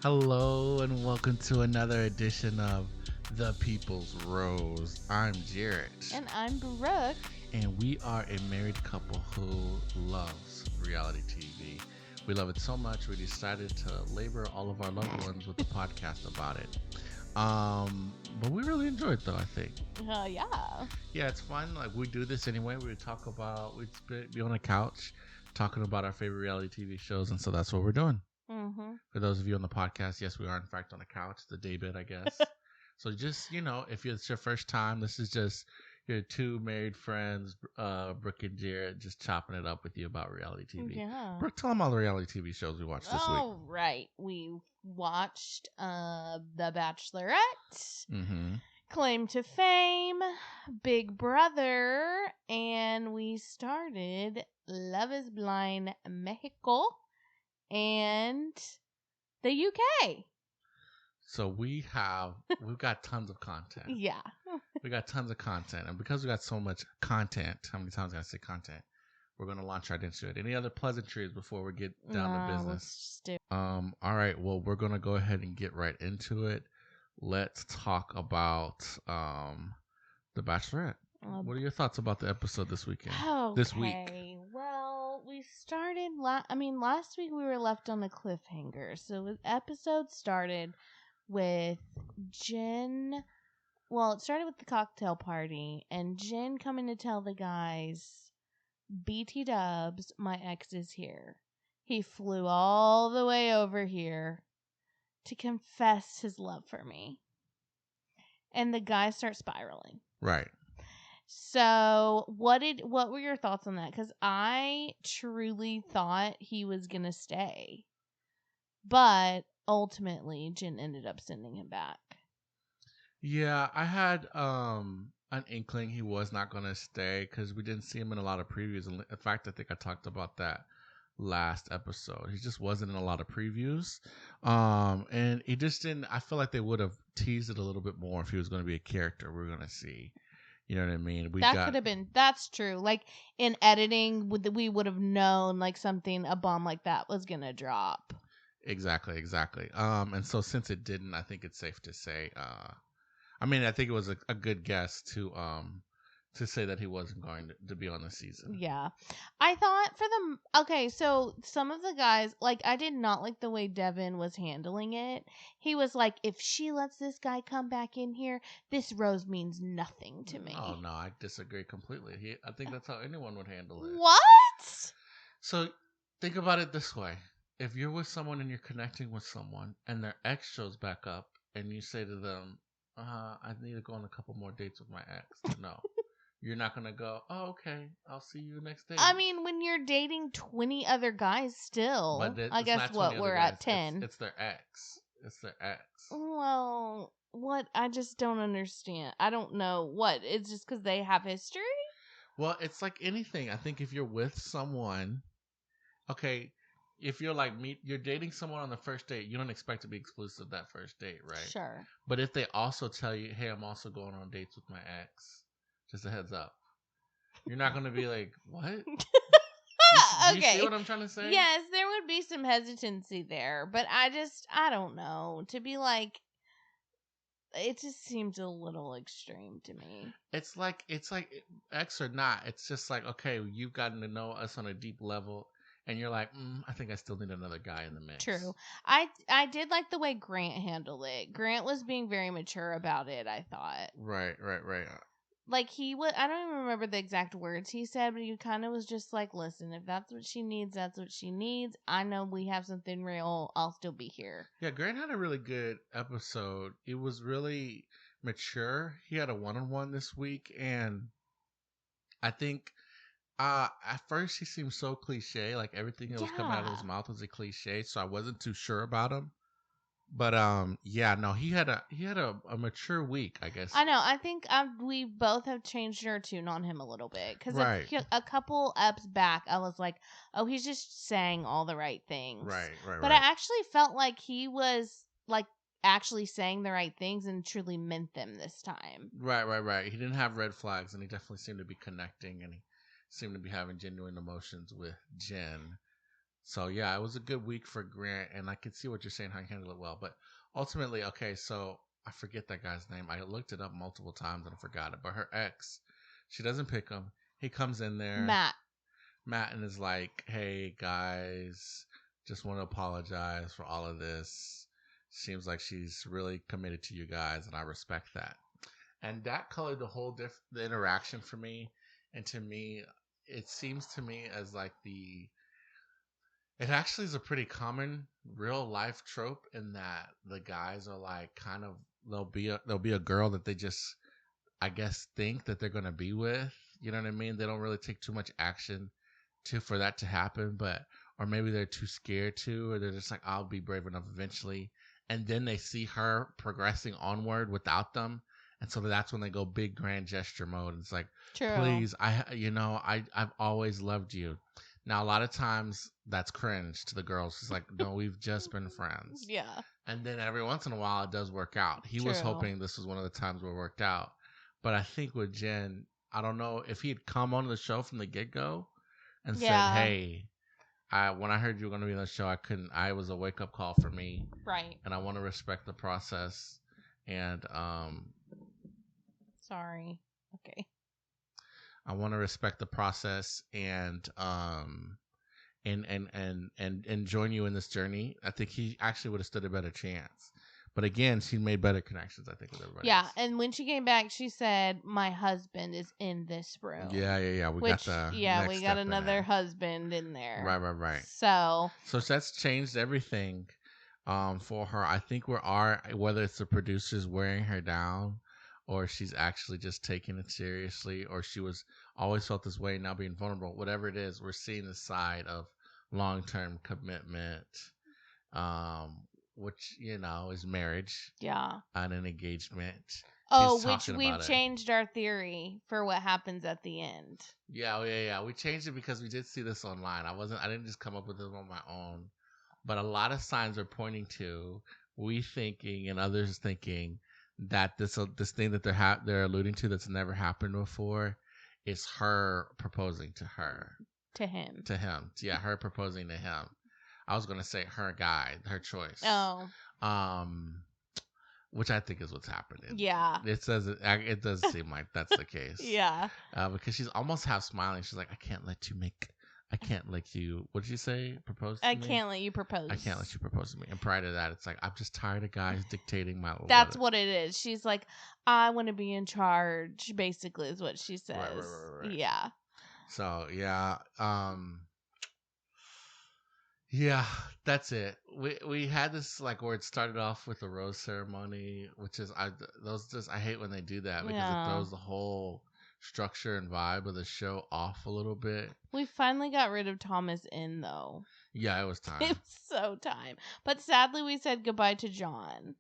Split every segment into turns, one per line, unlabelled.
Hello and welcome to another edition of The People's Rose. I'm Jarrett.
And I'm Brooke.
And we are a married couple who loves reality TV. We love it so much we decided to labor all of our loved ones with a podcast about it. But we really enjoy it though, I think.
Yeah.
Yeah, it's fun. Like we do this anyway. We'd be on a couch talking about our favorite reality TV shows, and so that's what we're doing.
Mm-hmm.
For those of you on the podcast, yes, we are in fact on the couch, the daybed, I guess. So just, if it's your first time, this is just your two married friends, Brooke and Jared, just chopping it up with you about reality TV.
Yeah.
Brooke, tell them all the reality TV shows we watched this week.
All right. We watched The Bachelorette,
Mm-hmm.
Claim to Fame, Big Brother, and we started Love is Blind Mexico and the UK.
So we've got tons of content.
Yeah.
We got tons of content. And because we got so much content, how many times can I say content? We're going to launch right into it. Any other pleasantries before we get down to business? All right. Well, we're going to go ahead and get right into it. Let's talk about The Bachelorette. What are your thoughts about the episode this weekend?
Okay.
This week.
Well, we started. Last week we were left on a cliffhanger. So the episode started with Jen. Well, it started with the cocktail party and Jen coming to tell the guys, "BT Dubs, my ex is here. He flew all the way over here to confess his love for me." And the guys start spiraling.
Right.
So, what were your thoughts on that? Because I truly thought he was gonna stay, but ultimately, Jen ended up sending him back.
Yeah, I had an inkling he was not going to stay because we didn't see him in a lot of previews. In fact, I think I talked about that last episode. He just wasn't in a lot of previews, and he just didn't. I feel like they would have teased it a little bit more if he was going to be a character we're going to see. You know what I mean?
Could have been. That's true. Like in editing, we would have known like a bomb like that was gonna drop.
Exactly. And so since it didn't, I think it's safe to say. I think it was a good guess to say that he wasn't going to be on the season.
Yeah. I thought okay, so some of the guys, like, I did not like the way Devin was handling it. He was like, "If she lets this guy come back in here, this rose means nothing to me."
Oh, no, I disagree completely. I think that's how anyone would handle it.
What?
So think about it this way. If you're with someone and you're connecting with someone and their ex shows back up and you say to them, I need to go on a couple more dates with my ex. No. You're not going to go, "Oh, okay, I'll see you next day."
I mean, when you're dating 20 other guys still, I guess we're at 10.
It's their ex. It's their ex.
Well, what? I just don't understand. I don't know. What? It's just because they have history?
Well, it's like anything. I think if you're with someone, okay, if you're like you're dating someone on the first date, you don't expect to be exclusive that first date, right?
Sure.
But if they also tell you, "Hey, I'm also going on dates with my ex," just a heads up. You're not going to be like, "What?" Do you see what I'm trying to say?
Yes, there would be some hesitancy there, but I don't know. To be like, it just seems a little extreme to me.
It's like ex or not. It's just like, okay, you've gotten to know us on a deep level, and you're like, I think I still need another guy in the mix.
True. I did like the way Grant handled it. Grant was being very mature about it, I thought.
Right.
Like I don't even remember the exact words he said, but he kind of was just like, "Listen, if that's what she needs, that's what she needs. I know we have something real. I'll still be here."
Yeah, Grant had a really good episode. It was really mature. He had a one-on-one this week, and I think at first he seemed so cliche, like everything that was coming out of his mouth was a cliche, so I wasn't too sure about him. But yeah, no, he had a mature week, I guess.
I know. I think we both have changed our tune on him a little bit because a couple eps back, I was like, "Oh, he's just saying all the right things."
Right.
But I actually felt like he was like actually saying the right things and truly meant them this time.
Right. He didn't have red flags, and he definitely seemed to be connecting, and he seemed to be having genuine emotions with Jen. So yeah, it was a good week for Grant, and I could see what you're saying, how he handled it well. But ultimately, okay, so I forget that guy's name. I looked it up multiple times and I forgot it. But her ex, she doesn't pick him. He comes in there, Matt, and is like, "Hey guys, just want to apologize for all of this. Seems like she's really committed to you guys, and I respect that." And that colored the whole the interaction for me. And to me, it seems to me as like it actually is a pretty common real life trope in that the guys are like kind of there'll be a girl that they just I guess think that they're gonna be with. You know what I mean? They don't really take too much action to for that to happen, but or maybe they're too scared to, or they're just like, I'll be brave enough eventually. And then they see her progressing onward without them. And so that's when they go big grand gesture mode. It's like,
True.
please, I've always loved you. Now a lot of times that's cringe to the girls. It's like, no, we've just been friends.
Yeah.
And then every once in a while it does work out. He was hoping this was one of the times where it worked out. But I think with Jen, I don't know if he'd come on the show from the get go and said, "Hey, when I heard you were going to be on the show, I couldn't. I was a wake up call for me,
right?
And I want to respect the process." And
sorry, okay.
I want to respect the process and and join you in this journey. I think he actually would have stood a better chance. But again, she made better connections, I think, with everybody.
Yeah,
else.
And when she came back, she said, "My husband is in this room."
Yeah. We got
another husband in there.
Right.
So
that's changed everything for her. I think whether it's the producers wearing her down, or she's actually just taking it seriously, or she was always felt this way, now being vulnerable. Whatever it is, we're seeing the side of long-term commitment. Which is marriage, and an engagement.
Which we've changed our theory for what happens at the end.
Yeah. We changed it because we did see this online. I didn't just come up with it on my own, but a lot of signs are pointing to we thinking and others thinking that this thing that they're alluding to that's never happened before is her proposing to her.
To him.
Yeah, her proposing to him. I was gonna say her guy, her choice.
Oh.
Which I think is what's happening.
Yeah.
It does seem like that's the case.
Yeah.
Because she's almost half smiling. She's like, I can't let you. What did you say? Propose to me?
I can't let you propose.
I can't let you propose to me. And prior to that, it's like, I'm just tired of guys dictating my.
That's what it is. She's like, I want to be in charge. Basically, is what she says.
Right.
Yeah.
So yeah. Yeah, that's it. We had this like where it started off with the rose ceremony, which is I hate when they do that because it throws the whole structure and vibe of the show off a little bit.
We finally got rid of Thomas in though.
Yeah, it was time.
It was so time. But sadly we said goodbye to John.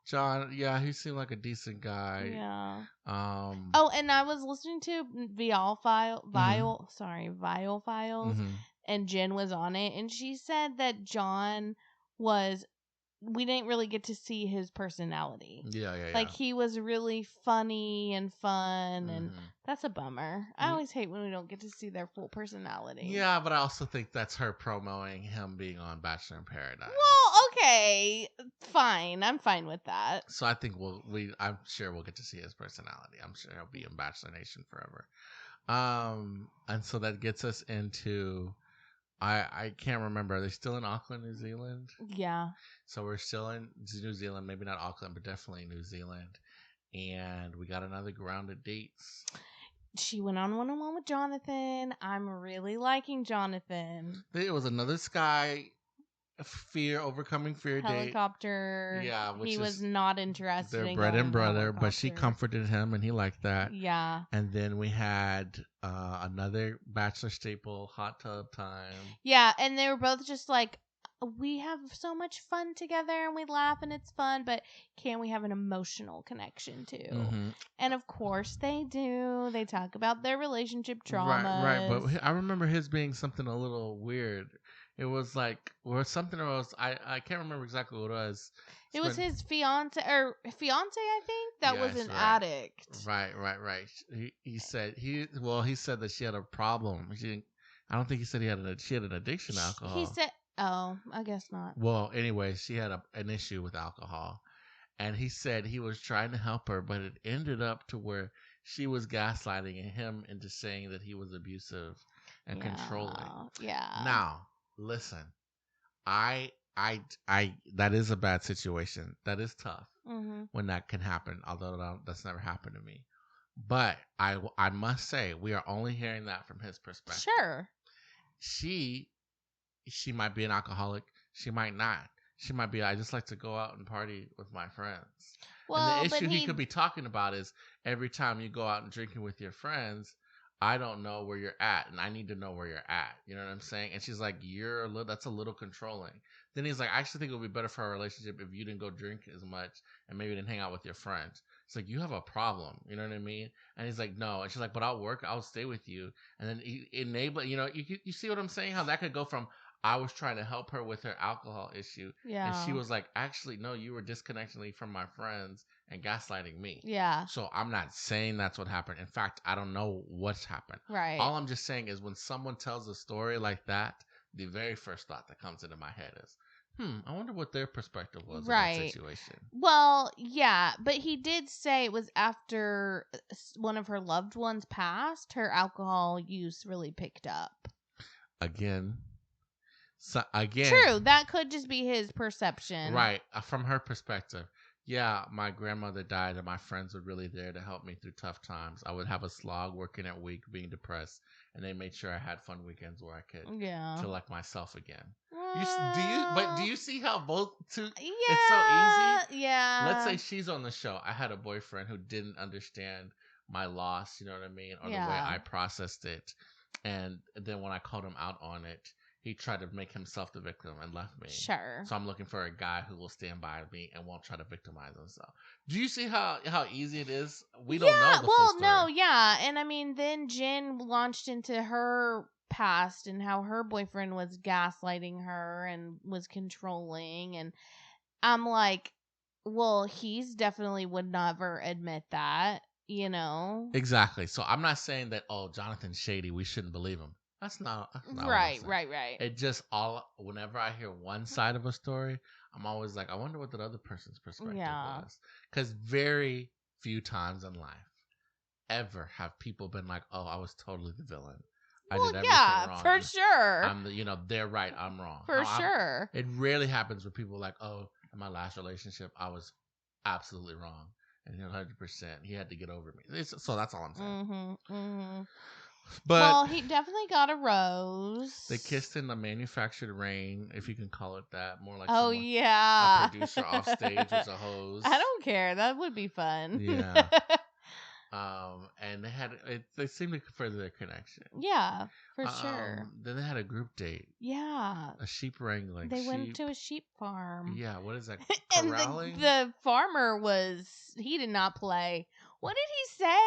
John, yeah, he seemed like a decent guy.
Yeah. Oh, and I was listening to Vial Files.
Mm-hmm.
And Jen was on it, and she said that John we didn't really get to see his personality.
Yeah.
Like, he was really funny and fun, and that's a bummer. I always hate when we don't get to see their full personality.
Yeah, but I also think that's her promoting him being on Bachelor in Paradise.
Well, okay, fine. I'm fine with that.
So I think I'm sure we'll get to see his personality. I'm sure he'll be in Bachelor Nation forever. And so that gets us into... I can't remember. Are they still in Auckland, New Zealand?
Yeah.
So we're still in New Zealand. Maybe not Auckland, but definitely New Zealand. And we got another round of dates.
She went on one-on-one with Jonathan. I'm really liking Jonathan.
It was another Sky overcoming fear
helicopter
date. Yeah,
he was not interested in
bread and butter, but she comforted him and he liked that.
Yeah.
And then we had another Bachelor staple, hot tub time.
Yeah, and they were both just like, we have so much fun together and we laugh and it's fun, but can we have an emotional connection too?
Mm-hmm.
And of course they do. They talk about their relationship trauma.
Right. But I remember his being something a little weird. It was like, or something else. I can't remember exactly what it was.
It was his fiance, I think, that was an addict.
Right. He said he said that she had a problem. I don't think he said she had an addiction to
He
alcohol.
said, "Oh, I guess not."
Well, anyway, she had an issue with alcohol, and he said he was trying to help her, but it ended up to where she was gaslighting him into saying that he was abusive and controlling.
Yeah.
Now, listen, I, that is a bad situation. That is tough when that can happen. Although that's never happened to me, but I must say we are only hearing that from his perspective.
Sure.
She might be an alcoholic. She might not. She might be, I just like to go out and party with my friends.
Well,
and the issue he could be talking about is every time you go out and drinking with your friends, I don't know where you're at, and I need to know where you're at. You know what I'm saying? And she's like, that's a little controlling. Then he's like, I actually think it would be better for our relationship if you didn't go drink as much and maybe didn't hang out with your friends. It's like, you have a problem. You know what I mean? And he's like, no. And she's like, but I'll stay with you. And then he you see what I'm saying? How that could go from, I was trying to help her with her alcohol issue. Yeah. And she was like, actually, no, you were disconnecting me from my friends and gaslighting me.
Yeah.
So I'm not saying that's what happened. In fact, I don't know what's happened.
Right.
All I'm just saying is when someone tells a story like that, the very first thought that comes into my head is, I wonder what their perspective was of that situation.
Well, yeah, but he did say it was after one of her loved ones passed, her alcohol use really picked up.
Again.
True, that could just be his perception.
Right, from her perspective. Yeah, my grandmother died and my friends were really there to help me through tough times. I would have a slog working at week, being depressed, and they made sure I had fun weekends where I could feel like myself again. Do you see how both two? Yeah, it's so easy.
Yeah.
Let's say she's on the show. I had a boyfriend who didn't understand my loss, you know what I mean, or the way I processed it, and then when I called him out on it, he tried to make himself the victim and left me.
Sure.
So I'm looking for a guy who will stand by me and won't try to victimize himself. Do you see how easy it is? We don't know the full story.
No, yeah. And I mean, then Jen launched into her past and how her boyfriend was gaslighting her and was controlling. And I'm like, well, he's definitely would never admit that, you know?
Exactly. So I'm not saying that, Jonathan's shady, we shouldn't believe him. That's not
right.
It just whenever I hear one side of a story, I'm always like, I wonder what that other person's perspective was. Because very few times in life ever have people been like, oh, I was totally the villain. I did everything wrong.
For sure.
I'm they're right, I'm wrong.
For sure.
It rarely happens with people like, oh, in my last relationship, I was absolutely wrong. And 100%, he had to get over me. So that's all I'm saying. But
he definitely got a rose.
They kissed in the manufactured rain, if you can call it that. More like
a
producer off stage was a hose.
I don't care. That would be fun.
Yeah. And they seemed to further their connection.
Yeah, for sure.
Then they had a group date.
Yeah.
A sheep wrangling.
They went to a sheep farm.
Yeah, what is that?
Corralling? And the farmer he did not play. What did he say?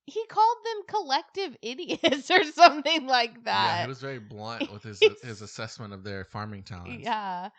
He called them collective idiots or something like that.
Yeah, he was very blunt with his assessment of their farming talents.
Yeah.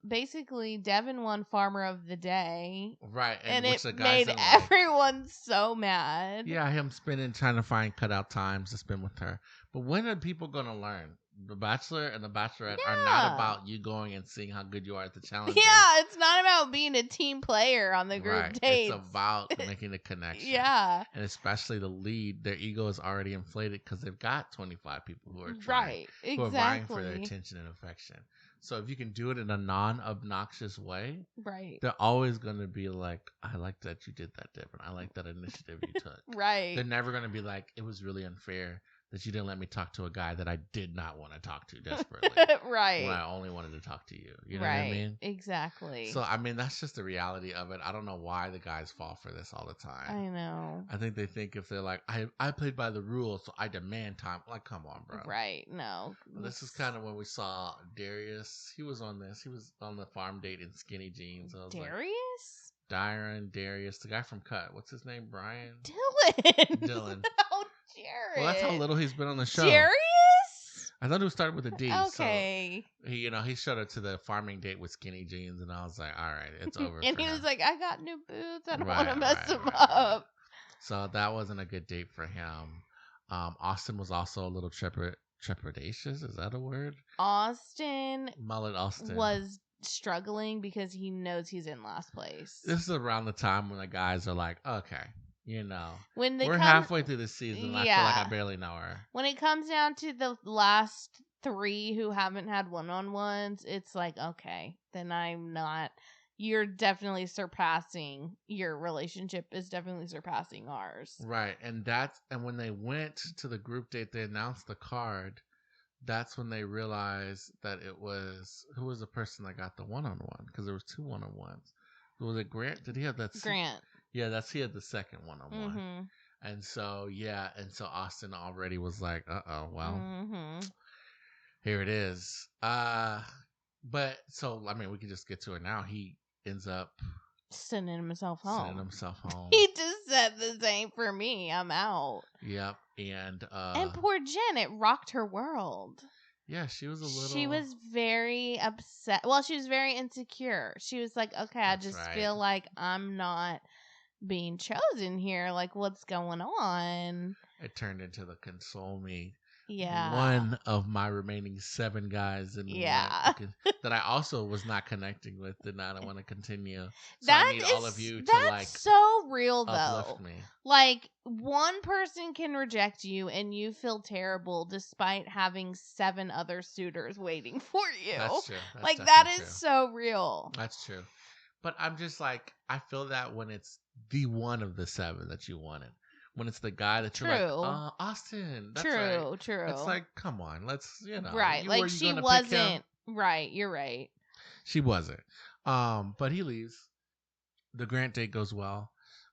Basically, Devin won Farmer of the Day.
Right.
And it made everyone so mad.
Yeah, him trying to find cutout times to spend with her. But when are people going to learn? The Bachelor and the Bachelorette are not about you going and seeing how good you are at the challenges.
Yeah, it's not about being a team player on the group dates.
It's about making a connection.
Yeah.
And especially the lead, their ego is already inflated because they've got 25 people who are trying.
Right, exactly.
Who are vying for their attention and affection. So if you can do it in a non-obnoxious way,
right,
they're always going to be like, I like that you did that, Devin. I like that initiative you took.
Right.
They're never going to be like, it was really unfair that you didn't let me talk to a guy that I did not want to talk to desperately.
Right.
When I only wanted to talk to you. You know what I mean?
Exactly.
So, I mean, that's just the reality of it. I don't know why the guys fall for this all the time.
I know.
I think they think if they're like, I played by the rules, so I demand time. Like, come on, bro.
Right. No.
This is kind of when we saw Darius. He was on this. He was on the farm date in skinny jeans.
Darius?
Darius, the guy from Cut. What's his name? Brian?
Dylan. Oh, Jared.
Well, that's how little he's been on the show.
Darius?
I thought it started with a D.
Okay.
So he showed up to the farming date with skinny jeans, and I was like, all right, it's over.
And he was like, I got new boots. I don't want to mess them up.
So that wasn't a good date for him. Austin was also a little trepidatious. Is that a word?
Austin
Mullet Austin
was struggling because he knows he's in last place.
This is around the time when the guys are like, okay,
when they
we're halfway through the season. And I feel like I barely know her.
When it comes down to the last 3 who haven't had one-on-ones, it's like, okay, then I'm not. You're definitely surpassing, your relationship is definitely surpassing ours.
Right. And when they went to the group date, they announced the card. That's when they realized that it was, who was the person that got the one-on-one? Because there was 2 one-on-ones. Was it Grant? Did he have that?
Grant.
Yeah, he had the second one-on-one. And so, Austin already was like, well, here it is. But so, I mean, we can just get to it now. He ends up
sending himself home.
He
just said the same for me. I'm out.
Yep. And
poor Jen, it rocked her world.
Yeah, she was a little.
She was very upset. Well, she was very insecure. She was like, okay, I just feel like I'm not being chosen here. Like, what's going on?
It turned into the console me.
Yeah.
One of my remaining 7 guys in the that I also was not connecting with, did not want to continue. So I need all of you to like
so real though.
Uplift me.
Like, one person can reject you and you feel terrible despite having 7 other suitors waiting for you.
That's true.
That is so real.
That's true. But I'm just like, I feel that when it's the one of the 7 that you wanted. When it's the guy that you're like, Austin. That's
true.
It's like, come on, let's,
Right. Like, she wasn't. Right. You're right.
She wasn't. But he leaves. The Grant date goes well.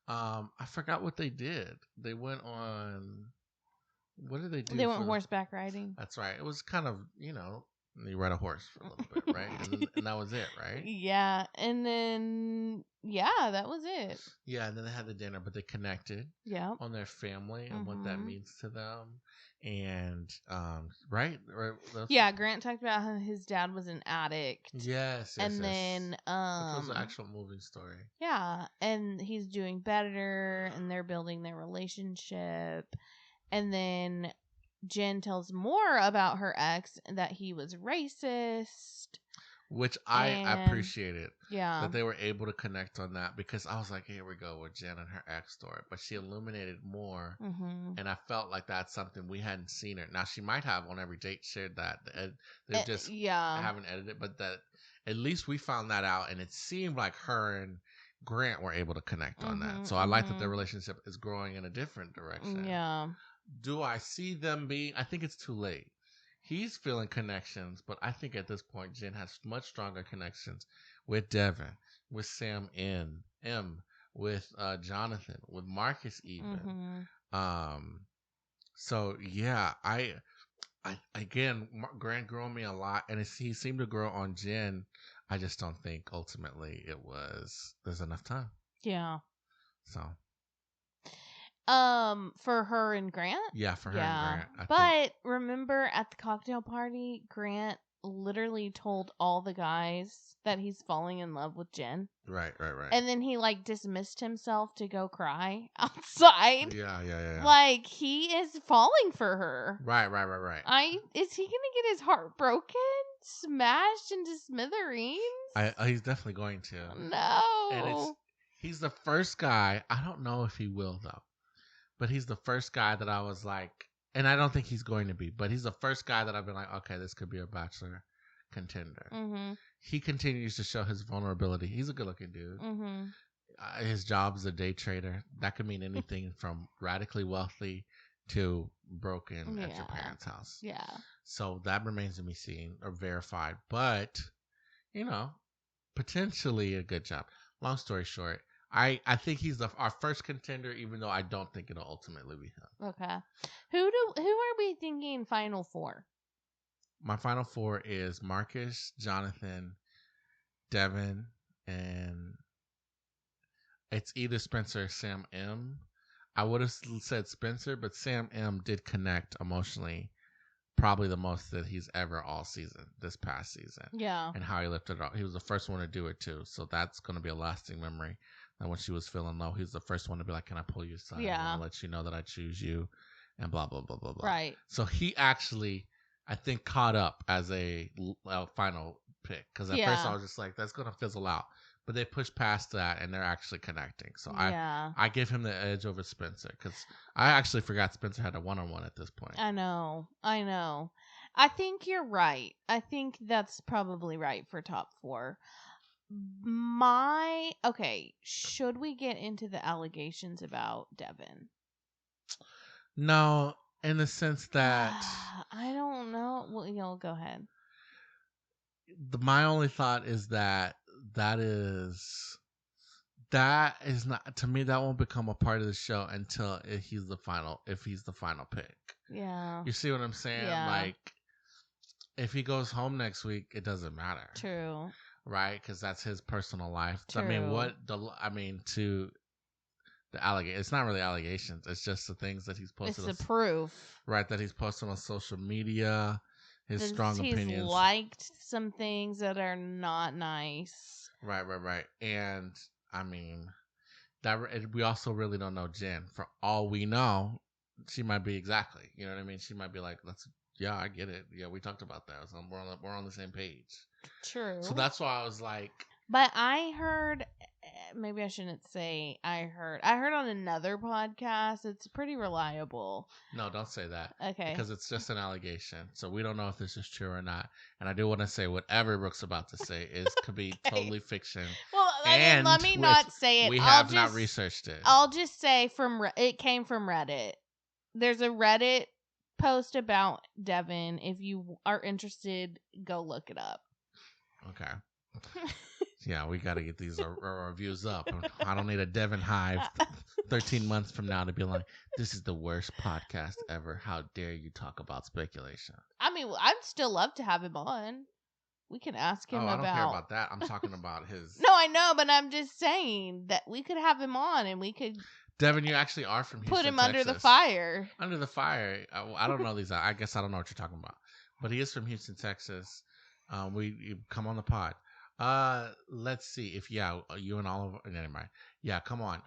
I forgot what they did. They went on. What did they do?
They went horseback riding.
That's right. It was kind of, you ride a horse for a little bit, right? And that was it, right?
Yeah. And then, that was it.
Yeah. And then they had the dinner, but they connected on their family and what that means to them. And, right?
Yeah. Grant talked about how his dad was an addict.
Yes.
And then,
which was an actual moving story.
Yeah. And he's doing better and they're building their relationship. And then Jen tells more about her ex, that he was racist.
Which I appreciated.
Yeah.
That they were able to connect on that, because I was like, here we go with Jen and her ex story. But she illuminated more. And I felt like that's something we hadn't seen her. Now, she might have on every date shared that. They just haven't edited, but that at least we found that out. And it seemed like her and Grant were able to connect on that. So I like that their relationship is growing in a different direction.
Yeah.
Do I see them being? I think it's too late. He's feeling connections, but I think at this point, Jen has much stronger connections with Devin, with Sam M, with Jonathan, with Marcus even. So yeah, I again, Grant grew on me a lot, and he seemed to grow on Jen. I just don't think ultimately there's enough time.
Yeah.
So.
For her and Grant?
Yeah, for her and Grant.
But remember at the cocktail party, Grant literally told all the guys that he's falling in love with Jen.
Right.
And then he dismissed himself to go cry outside.
Yeah.
Like, he is falling for her.
Right.
Is he gonna get his heart broken? Smashed into smithereens?
He's definitely going to.
No.
And he's the first guy. I don't know if he will though. But he's the first guy that I was like, and I don't think he's going to be, but he's the first guy that I've been like, okay, this could be a Bachelor contender. He continues to show his vulnerability. He's a good looking dude. His job is a day trader. That could mean anything from radically wealthy to broken at your parents' house.
Yeah.
So that remains to be seen or verified, but, potentially a good job. Long story short, I think he's our first contender, even though I don't think it'll ultimately be him.
Okay. Who are we thinking final 4?
My final 4 is Marcus, Jonathan, Devin, and it's either Spencer or Sam M. I would have said Spencer, but Sam M did connect emotionally probably the most that he's ever all season, this past season.
Yeah.
And how he lifted it up. He was the first one to do it too. So that's going to be a lasting memory. And when she was feeling low, he was the first one to be like, can I pull you aside?
Yeah.
I want to let you know that I choose you. and blah blah blah blah blah.
Right.
So he actually, I think, caught up as a final pick, because at first I was just like, that's gonna fizzle out, but they pushed past that and they're actually connecting. So I give him the edge over Spencer, because I actually forgot Spencer had a one-on-one at this point.
I know. I think you're right. I think that's probably right for top 4. Okay, should we get into the allegations about Devin?
No, in the sense that
I don't know. Well, go ahead.
My only thought is that is not, to me, that won't become a part of the show until if he's the final pick.
Yeah.
You see what I'm saying?
Yeah.
Like, if he goes home next week, it doesn't matter.
True.
Right? Because that's his personal life.
True.
To the allegation, it's not really allegations. It's just the things that he's posted.
It's the proof.
Right, that he's posted on social media. His strong opinions.
He's liked some things that are not nice.
Right. And I mean, that we also really don't know Jen. For all we know, she might be exactly. You know what I mean? She might be like, yeah, I get it. Yeah, we talked about that. So we're on the same page.
True.
So that's why I was like.
But I heard, maybe I shouldn't say I heard on another podcast. It's pretty reliable.
No, don't say that.
Okay.
Because it's just an allegation. So we don't know if this is true or not. And I do want to say whatever Brooke's about to say could be totally fiction.
Well, and let me not say it.
We have not researched it.
I'll just say it came from Reddit. There's a Reddit post about Devin. If you are interested, go look it up.
Okay. Yeah, we got to get these reviews up. I don't need a Devin Hive 13 months from now to be like, this is the worst podcast ever. How dare you talk about speculation?
I mean, I'd still love to have him on. We can ask him about... I
don't care about that. I'm talking about his...
No, I know, but I'm just saying that we could have him on and we could...
Devin, you actually are from Houston,
put him
Texas.
Under the fire.
Under the fire. I don't know these. I guess I don't know what you're talking about. But he is from Houston, Texas. You come on the pod. Let's see if you and Oliver. Never mind. Yeah, come on.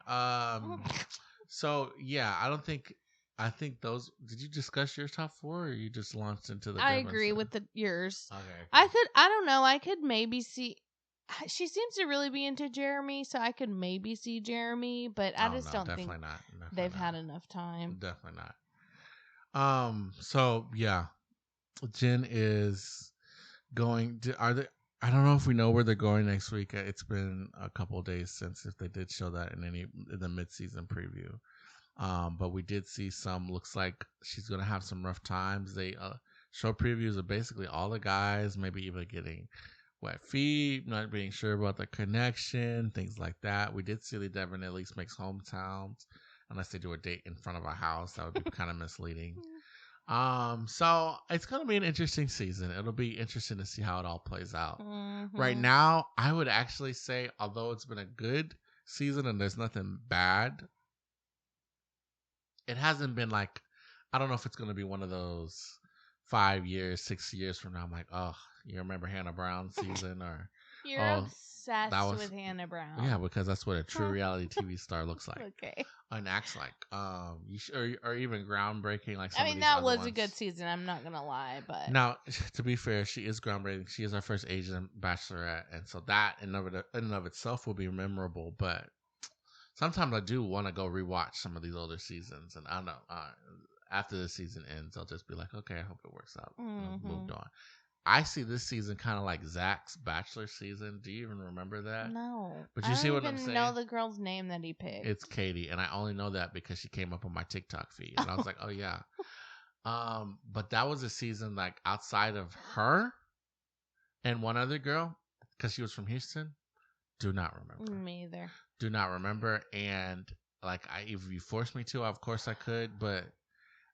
So yeah, I think those. Did you discuss your top 4, or you just launched into the?
I agree with yours.
Okay.
I don't know. I could maybe see. She seems to really be into Jeremy, so I could maybe see Jeremy, but I don't think they've had enough time.
Definitely not. So yeah, Jen is going. I don't know if we know where they're going next week. It's been a couple of days since if they did show that in the mid-season preview. But we did see some. Looks like she's gonna have some rough times. They show previews of basically all the guys, maybe even getting wet feet, not being sure about the connection, things like that. We did see that Devin at least makes hometowns, unless they do a date in front of a house. That would be kind of misleading. So it's gonna be an interesting season. It'll be interesting to see how it all plays out.
Mm-hmm.
Right now, I would actually say, although it's been a good season and there's nothing bad, it hasn't been like, I don't know if it's gonna be one of those 5 years, 6 years from now. I'm like, oh, you remember Hannah Brown's season, or
you're obsessed with Hannah Brown.
Yeah, because that's what a true reality TV star looks like.
Okay.
And acts like. Or even groundbreaking, like some
I mean,
of these
that
other
was
ones.
A good season. I'm not gonna lie, but
now, to be fair, she is groundbreaking. She is our first Asian Bachelorette, and so that in and of itself will be memorable. But sometimes I do want to go rewatch some of these older seasons, and I don't know. After the season ends, I'll just be like, okay, I hope it works out.
Mm-hmm.
Moved on. I see this season kind of like Zach's Bachelor season. Do you even remember that?
No.
But you see what I'm saying?
I don't even know the girl's name that he picked.
It's Katie, and I only know that because she came up on my TikTok feed, and I was like, oh yeah. But that was a season like outside of her and one other girl, because she was from Houston. Do not remember.
Me either.
Do not remember. And like, if you forced me to, of course I could, but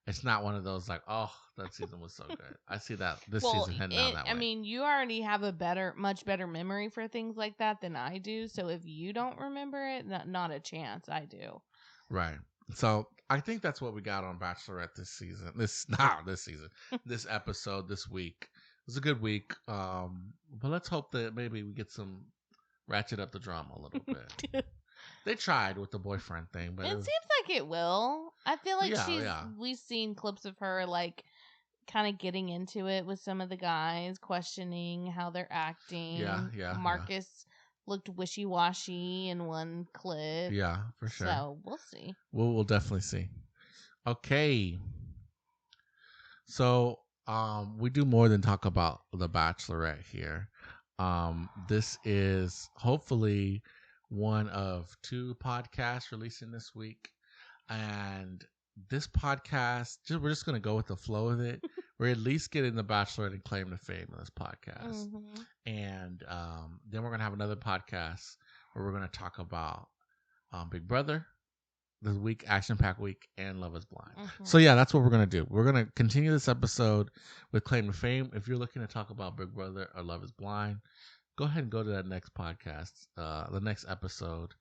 it's not one of those like, oh, that season was so good. I see that this season heading down that way.
I mean, you already have a much better memory for things like that than I do. So if you don't remember it, not a chance. I do.
Right. So I think that's what we got on Bachelorette this season. This episode this week. It was a good week. But let's hope that maybe we get some ratchet up the drama a little bit. They tried with the boyfriend thing, but
It
it was,
seems like it will. I feel like
yeah.
we've seen clips of her like kind of getting into it with some of the guys, questioning how they're acting.
Yeah.
Marcus looked wishy-washy in one clip.
Yeah, for sure.
So we'll see.
We'll definitely see. Okay. So we do more than talk about The Bachelorette here. This is hopefully one of 2 podcasts releasing this week. And this podcast, we're just going to go with the flow of it. We're at least getting The Bachelorette and claim to fame in this podcast.
Mm-hmm.
And then we're going to have another podcast where we're going to talk about Big Brother, this week, Action Pack Week, and Love is Blind.
Mm-hmm.
So yeah, that's what we're gonna do. We're gonna continue this episode with Claim to Fame. If you're looking to talk about Big Brother or Love is Blind, go ahead and go to that next podcast, the next episode,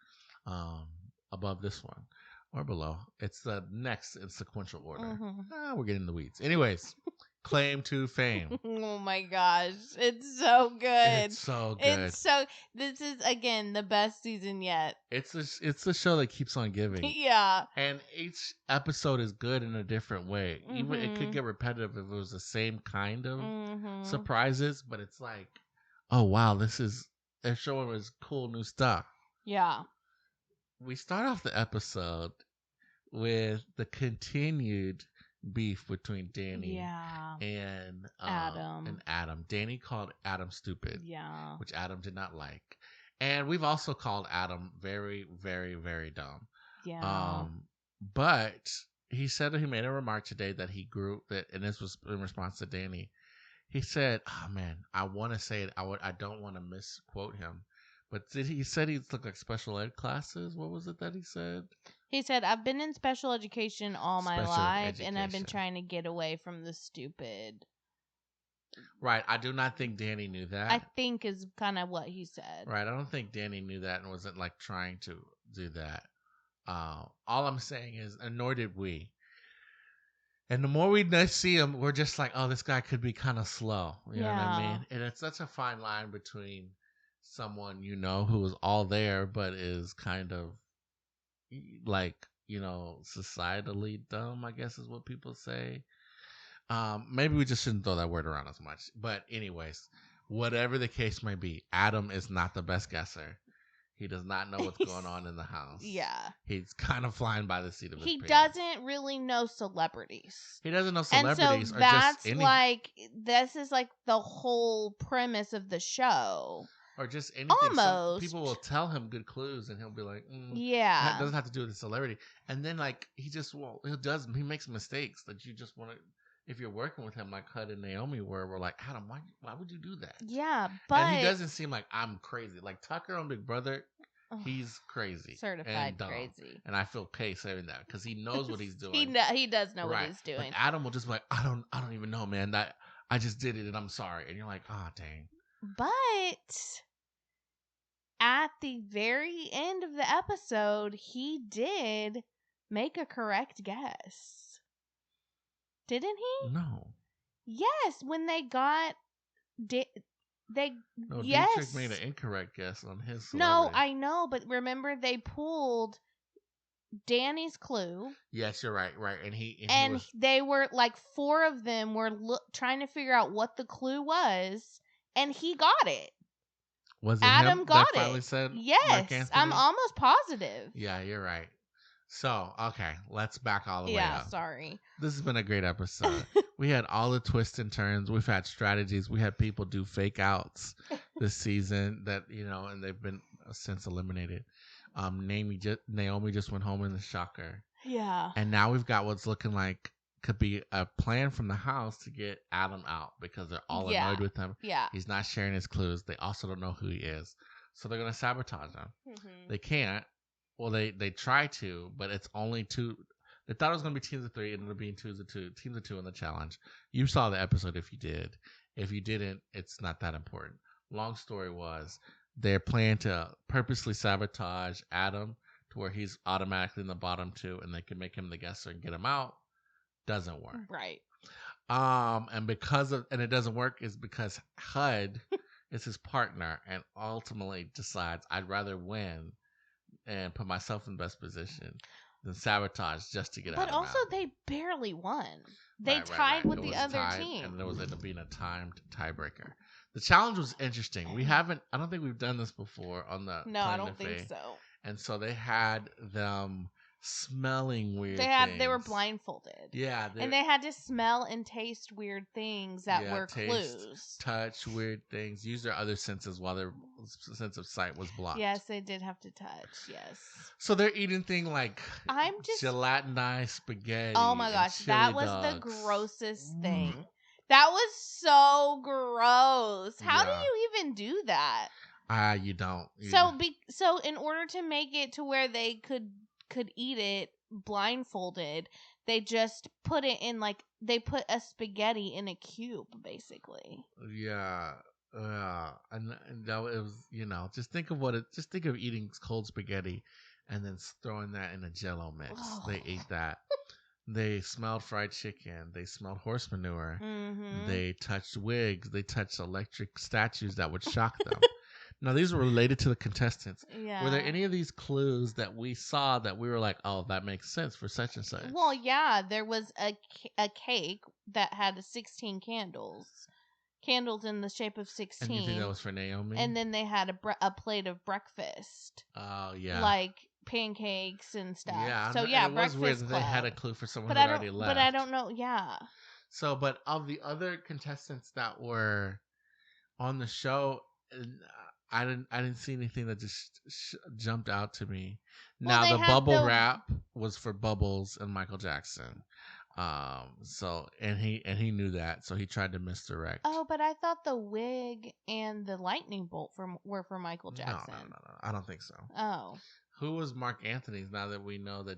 above this one or below. It's the next in sequential order.
Mm-hmm.
We're getting in the weeds. Anyways, Claim to Fame.
Oh my gosh, it's so good.
It's so good.
This is again the best season yet.
It's a show that keeps on giving.
Yeah.
And each episode is good in a different way.
Mm-hmm.
Even it could get repetitive if it was the same kind of
Mm-hmm.
surprises, but it's like, oh wow, they're showing us cool new stuff.
Yeah.
We start off the episode with the continued beef between Danny and Adam. Danny called Adam stupid, which Adam did not like. And we've also called Adam very, very, very dumb.
Yeah.
But he said that he made a remark today that he grew that, and this was in response to Danny. He said, "Oh man, I want to say it. I don't want to misquote him, but he said he took like special ed classes. What was it that he said?
He said, I've been in special education all my life, and I've been trying to get away from the stupid.
Right. I do not think Danny knew that.
I think is kind of what he said.
Right. I don't think Danny knew that and wasn't like trying to do that. All I'm saying is, and nor did we. And the more we see him, we're just like, oh, this guy could be kind of slow. You know what I mean? And it's such a fine line between someone, who is all there, but is kind of like, societally dumb, I guess is what people say. Maybe we just shouldn't throw that word around as much. But anyways, whatever the case may be, Adam is not the best guesser. He does not know what's going on in the house.
Yeah.
He's kind of flying by the seat of his pants.
He doesn't really know celebrities.
He doesn't know celebrities.
And so that's like, this is like the whole premise of the show.
Or just anything.
Almost.
People will tell him good clues and he'll be like,
yeah.
It doesn't have to do with the celebrity. And then like, he makes mistakes that you just want to, if you're working with him like HUD and Naomi we're like, Adam, why would you do that?
Yeah, but...
And he doesn't seem like I'm crazy. Like Tucker on Big Brother, he's crazy.
Certified crazy.
And I feel okay saying that because he knows what he's doing.
He does know what he's doing.
But Adam will just be like, I don't even know, man. I just did it and I'm sorry. And you're like, oh, dang.
But at the very end of the episode, he did make a correct guess. Didn't he?
No.
Yes, when they got...
No,
yes.
Dietrich made an incorrect guess on his celebrity.
No, I know, but remember they pulled Danny's clue.
Yes, you're right, and
they were like 4 of them were trying to figure out what the clue was, and he got it.
Was it
Adam
him
got
that finally said
yes, I'm almost positive.
Yeah, you're right. So, okay, let's back all the way up.
Yeah, sorry.
This has been a great episode. We had all the twists and turns. We've had strategies. We had people do fake outs this season that, and they've been since eliminated. Naomi just went home in the shocker.
Yeah.
And now we've got what's looking like could be a plan from the house to get Adam out because they're all annoyed with him.
Yeah.
He's not sharing his clues. They also don't know who he is. So they're going to sabotage him.
Mm-hmm.
They can't. Well, they try to, but it's only 2. They thought it was going to be teams of 3. It ended up being teams of 2 in the challenge. You saw the episode if you did. If you didn't, it's not that important. Long story was, they're planning to purposely sabotage Adam to where he's automatically in the bottom 2, and they can make him the guesser and get him out. Doesn't work.
Right.
And it doesn't work is because HUD is his partner and ultimately decides I'd rather win and put myself in best position than sabotage just to get
But
Adam
also,
out.
they barely won. They
Right.
tied with
It
the
was
other
tied,
team.
and there was ended up being a timed tiebreaker. The challenge was interesting. We haven't. I don't think we've done this before on the
No, I
Planet
don't think
Fae.
so.
And so they had them smelling weird.
They were
things.
blindfolded.
Yeah,
and they had to smell and taste weird things that were
taste,
clues.
touch weird things, use their other senses while their sense of sight was blocked.
Yes, they did have to touch. Yes.
So they're eating thing like
I'm just
gelatinized spaghetti.
Oh my gosh, that was
dogs.
the grossest thing. That was so gross. How do
Yeah.
you even do that?
You don't.
So in order to make it to where they could eat it blindfolded, they just put it in they put a spaghetti in a cube, basically.
Yeah. And that it was, just think of just think of eating cold spaghetti and then throwing that in a Jello mix.
Oh.
They ate that. They smelled fried chicken. They smelled horse manure.
Mm-hmm.
They touched wigs. They touched electric statues that would shock them. Now, these were related to the contestants.
Yeah.
Were there any of these clues that we saw that we were like, oh, that makes sense for such and such?
Well, yeah, there was a cake that had 16 candles in the shape of 16.
And you think that was for Naomi?
And then they had a plate of breakfast.
Oh, yeah.
Like pancakes and stuff.
Yeah.
So, yeah,
it was weird that
Club.
they had a clue for someone who had already left.
But I don't know. Yeah.
So, but of the other contestants that were on the show, I didn't see anything that just jumped out to me.
Well,
now the bubble wrap was for Bubbles and Michael Jackson. So he knew that, so he tried to misdirect.
Oh, but I thought the wig and the lightning bolt were for Michael Jackson.
No, I don't think so.
Oh.
Who was Mark Anthony's? Now that we know that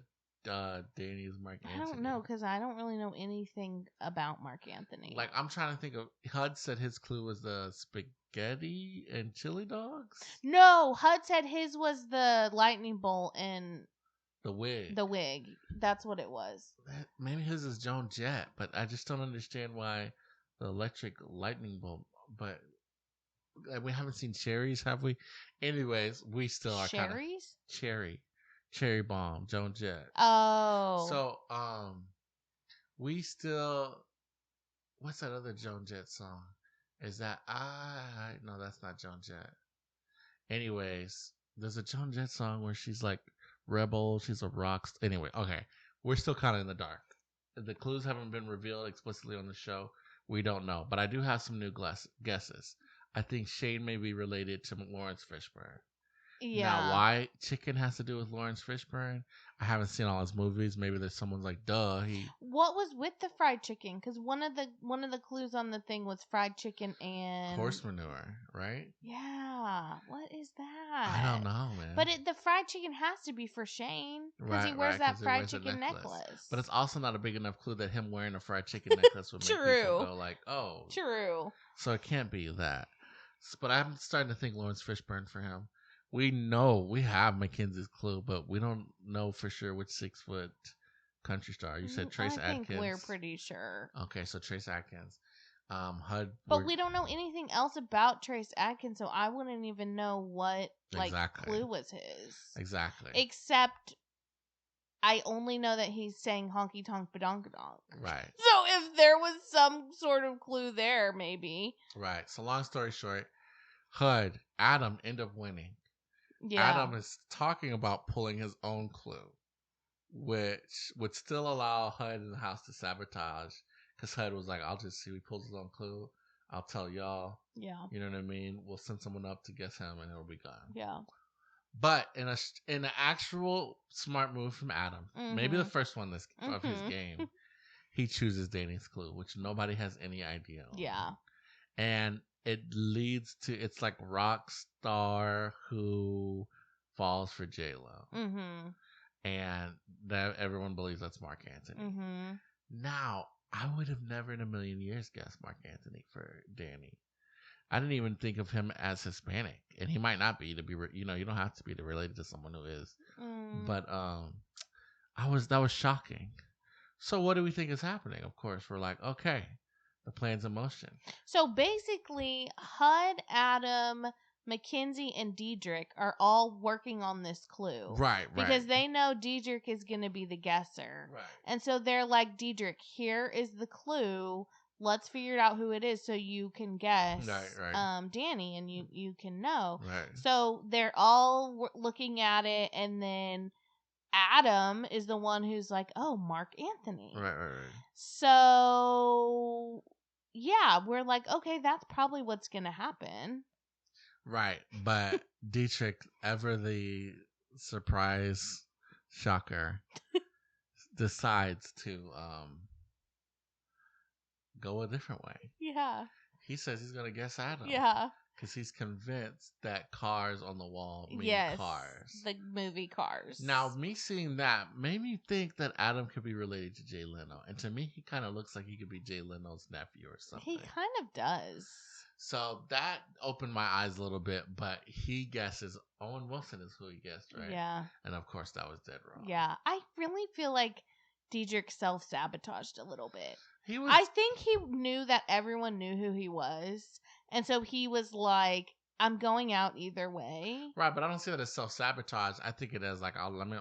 Danny is Mark Anthony.
I don't know, because I don't really know anything about Mark Anthony.
Like, I'm trying to think of. HUD said his clue was the spaghetti and chili dogs.
No, HUD said his was the lightning bolt and
the wig.
That's what it was.
Maybe his is Joan Jett, but I just don't understand why the electric lightning bolt. But we haven't seen cherries, have we? Anyways, we still are kind of cherry bomb, Joan Jett.
Oh.
So we still. What's that other Joan Jett song? Is that no, that's not Joan Jett. Anyways, there's a Joan Jett song where she's like rebel, she's a rock. Anyway, okay, we're still kind of in the dark. The clues haven't been revealed explicitly on the show. We don't know, but I do have some new guesses. I think Shane may be related to Lawrence Fishburne.
Yeah.
Now, why chicken has to do with Lawrence Fishburne? I haven't seen all his movies. Maybe there's someone's like, duh.
What was with the fried chicken? Because one of the clues on the thing was fried chicken and
horse manure, right?
Yeah. What is that?
I don't know, man.
But the fried chicken has to be for Shane because he wears that fried chicken necklace.
But it's also not a big enough clue that him wearing a fried chicken necklace would make people go like, oh.
True.
So it can't be that. But I'm starting to think Lawrence Fishburne for him. We know we have Mackenzie's clue, but we don't know for sure which 6-foot country star. You said Trace Adkins. I think
we're pretty sure.
Okay, so Trace Adkins. HUD.
But we don't know anything else about Trace Adkins, so I wouldn't even know what clue was his.
Exactly.
Except I only know that he's saying honky tonk badonkadonk.
Right.
So if there was some sort of clue there, maybe.
Right. So long story short, HUD, Adam end up winning.
Yeah.
Adam is talking about pulling his own clue, which would still allow HUD in the house to sabotage. Because HUD was like, I'll just see if he pulls his own clue. I'll tell y'all.
Yeah.
You know what I mean? We'll send someone up to guess him and it'll be gone.
Yeah.
But in an actual smart move from Adam, maybe the first one of his game, he chooses Danny's clue, which nobody has any idea on.
Yeah.
And it leads to, it's like Rockstar who falls for J-Lo.
Mm-hmm.
And that everyone believes that's Mark Anthony.
Mm-hmm.
Now, I would have never in a million years guessed Mark Anthony for Danny. I didn't even think of him as Hispanic. And he might not be you don't have to be related to someone who is. But that was shocking. So what do we think is happening? Of course, we're like, okay. The plan's in motion.
So basically, HUD, Adam, Mackenzie and Diedrich are all working on this clue.
Right.
Because they know Diedrich is going to be the guesser.
Right.
And so they're like, Diedrich, here is the clue. Let's figure out who it is so you can guess Danny and you can know.
Right.
So they're all looking at it, and then Adam is the one who's like, oh, Mark Anthony.
Right.
So, yeah, we're like, okay, that's probably what's going to happen.
Right. But Dietrich, ever the surprise shocker, decides to go a different way.
Yeah.
He says he's going to guess Adam.
Yeah.
Because he's convinced that cars on the wall mean Cars.
The movie Cars.
Now, me seeing that made me think that Adam could be related to Jay Leno. And to me, he kind of looks like he could be Jay Leno's nephew or something.
He kind of does.
So that opened my eyes a little bit, but he guesses Owen Wilson is who he guessed, right?
Yeah.
And of course, that was dead wrong.
Yeah. I really feel like Diedrich self-sabotaged a little bit.
I
think he knew that everyone knew who he was. And so he was like, I'm going out either way.
Right, but I don't see that as self-sabotage. I think it as like,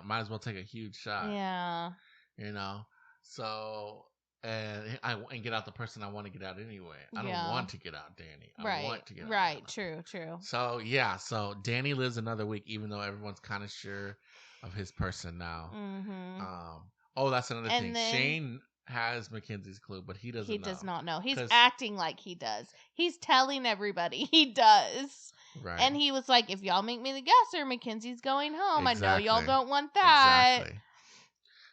might as well take a huge shot.
Yeah.
You know? So, and get out the person I want to get out anyway. I don't want to get out Danny. I want to get out
Right, Anna. True.
So, yeah. So, Danny lives another week, even though everyone's kind of sure of his person now.
Mm-hmm.
That's another thing. Shane has Mackenzie's clue, but he doesn't know. He
does not know. He's acting like he does. He's telling everybody he does. Right. And he was like, if y'all make me the guesser, Mackenzie's going home. Exactly. I know y'all don't want that. Exactly.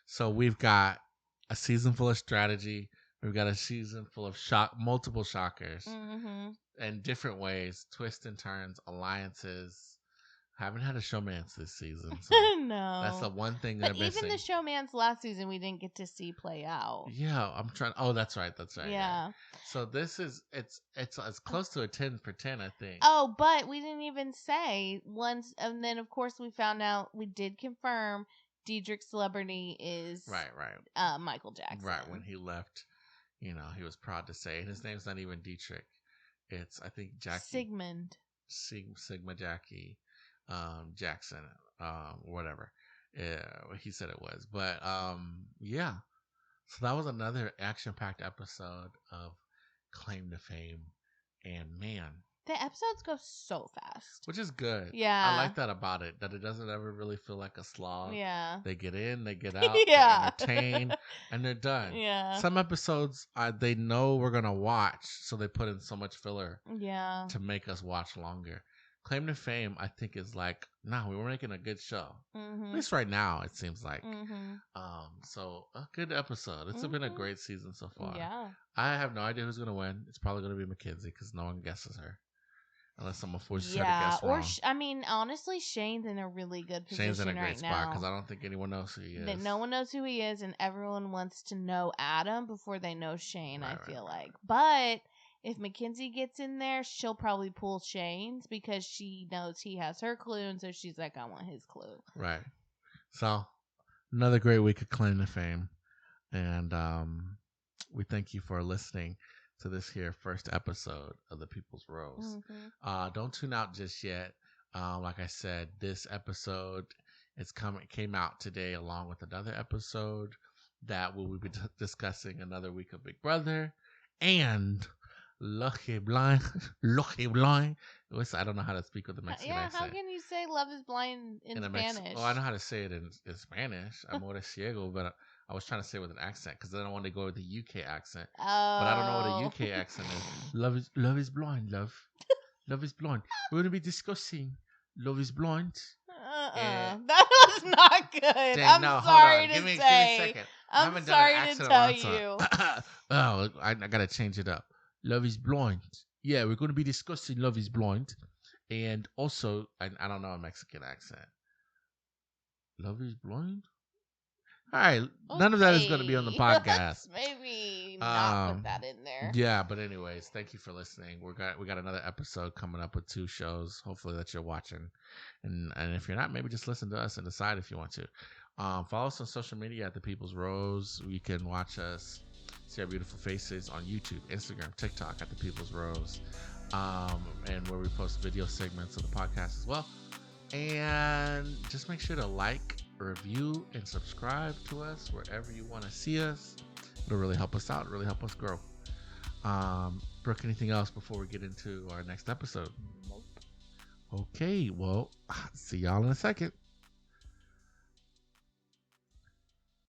So we've got a season full of strategy. We've got a season full of multiple shockers in different ways, twists and turns, alliances. Haven't had a showmance this season. So
no.
That's the one thing
that even the showmance last season we didn't get to see play out.
Yeah, I'm trying. Oh, that's right.
Yeah.
So this is it's as close to a 10 for 10, I think.
Oh, but we didn't even say once, and then of course we found out, we did confirm Diedrich's celebrity is Michael Jackson.
Right, when he left, he was proud to say, and his name's not even Dietrich. It's, I think, Jackie.
Sigmund.
Sigma Jackie. Jackson, whatever. He said it was. But yeah. So that was another action-packed episode of Claim to Fame. And man,
the episodes go so fast.
Which is good.
Yeah.
I like that about it, that it doesn't ever really feel like a slog.
Yeah.
They get in, they get out, yeah. They're entertained, and they're done.
Yeah.
Some episodes they know we're going to watch, so they put in so much filler to make us watch longer. Claim to Fame, I think, is like, we were making a good show. At least right now, it seems like. So a good episode. It's been a great season so far.
Yeah.
I have no idea who's going to win. It's probably going to be Mackenzie because no one guesses her. Unless someone forces her to guess wrong.
Or, honestly, Shane's in a really good position right now.
Shane's in a great spot because I don't think anyone knows who he is.
No one knows who he is, and everyone wants to know Adam before they know Shane, I feel like. But if Mackenzie gets in there, she'll probably pull Shane's because she knows he has her clue, and so she's like, I want his clue.
Right. So, another great week of Claim to Fame. And we thank you for listening to this here first episode of The People's Rose. Don't tune out just yet. Like I said, this episode came out today along with another episode that we will be discussing another week of Big Brother and Lucky Blind. I don't know how to speak with the Mexican accent.
How can you say love is blind in Spanish?
I know how to say it in Spanish. Amor es ciego, but I was trying to say it with an accent because then I wanted to go with the UK accent.
Oh.
But I don't know what a UK accent is. Love is blind, love. Love is blind. We're going to be discussing Love is Blind.
That was not good. I'm sorry to say. Give me a second. I'm sorry to tell you.
I got to change it up. Love is Blind. Yeah, we're going to be discussing Love is Blind. And also, I don't know a Mexican accent. Love is Blind? All right. Okay. None of that is going to be on the podcast.
Maybe not put that in there.
Yeah, but anyways, thank you for listening. We got another episode coming up with 2 shows, hopefully that you're watching. And if you're not, maybe just listen to us and decide if you want to. Follow us on social media at The People's Rose. You can watch us, see our beautiful faces on YouTube, Instagram, TikTok at The People's Rose. and where we post video segments of the podcast as well. And just make sure to like, review, and subscribe to us wherever you want to see us. It'll really help us out, really help us grow. Brooke, anything else before we get into our next episode?
Nope.
Okay, well, see y'all in a second.